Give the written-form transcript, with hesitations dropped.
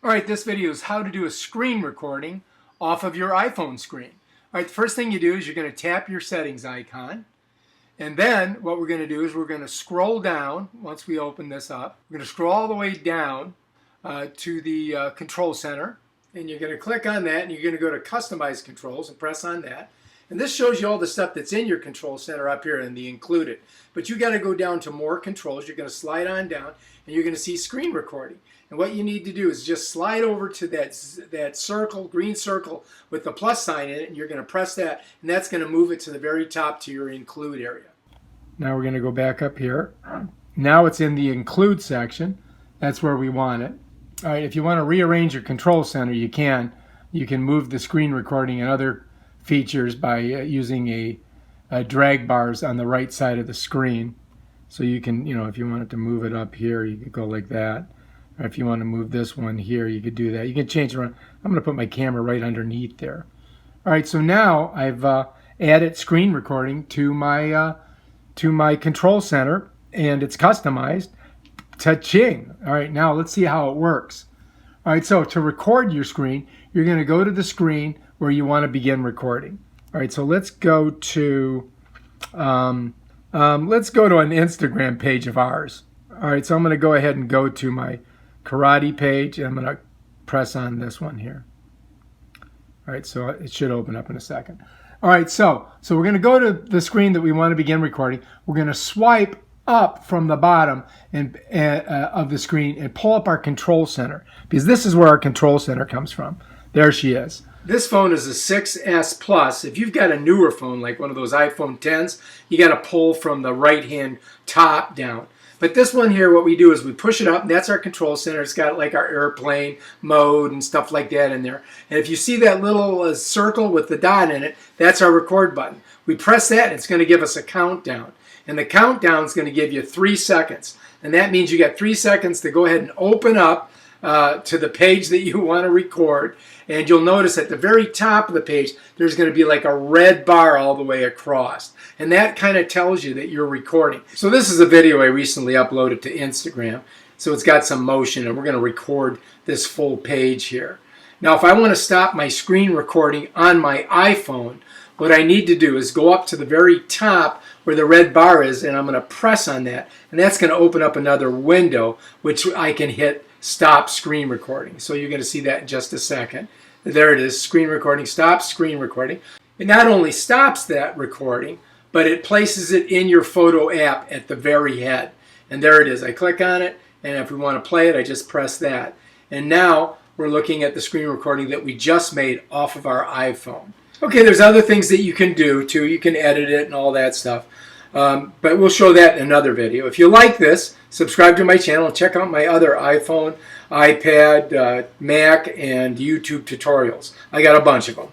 All right, this video is how to do a screen recording off of your iPhone screen. All right, the first thing you do is you're going to tap your settings icon. And then what we're going to do is we're going to scroll down once we open this up. We're going to scroll all the way down to the control center. And you're going to click on that and you're going to go to customize controls and press on that. And this shows you all the stuff that's in your control center up here in the included. But you got to go down to more controls. You're going to slide on down and you're going to see screen recording. And what you need to do is just slide over to that circle, green circle with the plus sign in it, and you're going to press that, and that's going to move it to the very top to your include area. Now we're going to go back up here. Now it's in the include section. That's where we want it. All right, if you want to rearrange your control center, you can. You can move the screen recording and other features by using a drag bars on the right side of the screen. So you can, if you wanted to move it up here, you could go like that. Or if you want to move this one here, you could do that. You can change it around. I'm going to put my camera right underneath there. All right, so now I've added screen recording to my control center, and it's customized. Ta-ching! All right, now let's see how it works. All right, so to record your screen, you're going to go to the screen where you want to begin recording. All right, so let's go to an Instagram page of ours. All right, so I'm going to go ahead and go to my karate page, and I'm going to press on this one here. All right, so it should open up in a second. All right, so we're going to go to the screen that we want to begin recording. We're going to swipe up from the bottom of the screen and pull up our control center, because this is where our control center comes from. There she is. This phone is a 6S Plus. If you've got a newer phone, like one of those iPhone 10s, you got to pull from the right-hand top down. But this one here, what we do is we push it up, and that's our control center. It's got like our airplane mode and stuff like that in there. And if you see that little circle with the dot in it, that's our record button. We press that, and it's going to give us a countdown. And the countdown is going to give you 3 seconds. And that means you got 3 seconds to go ahead and open up to the page that you want to record. And you'll notice at the very top of the page, there's going to be like a red bar all the way across. And that kind of tells you that you're recording. So this is a video I recently uploaded to Instagram. So it's got some motion, and we're going to record this full page here. Now, if I want to stop my screen recording on my iPhone, what I need to do is go up to the very top where the red bar is, and I'm going to press on that. And that's going to open up another window, which I can hit stop screen recording. So you're going to see that in just a second. There it is, screen recording, stop screen recording. It not only stops that recording, but it places it in your photo app at the very head. And there it is. I click on it, and if we want to play it, I just press that. And now we're looking at the screen recording that we just made off of our iPhone. Okay, there's other things that you can do too. You can edit it and all that stuff. But we'll show that in another video. If you like this, subscribe to my channel and check out my other iPhone, iPad, Mac, and YouTube tutorials. I got a bunch of them.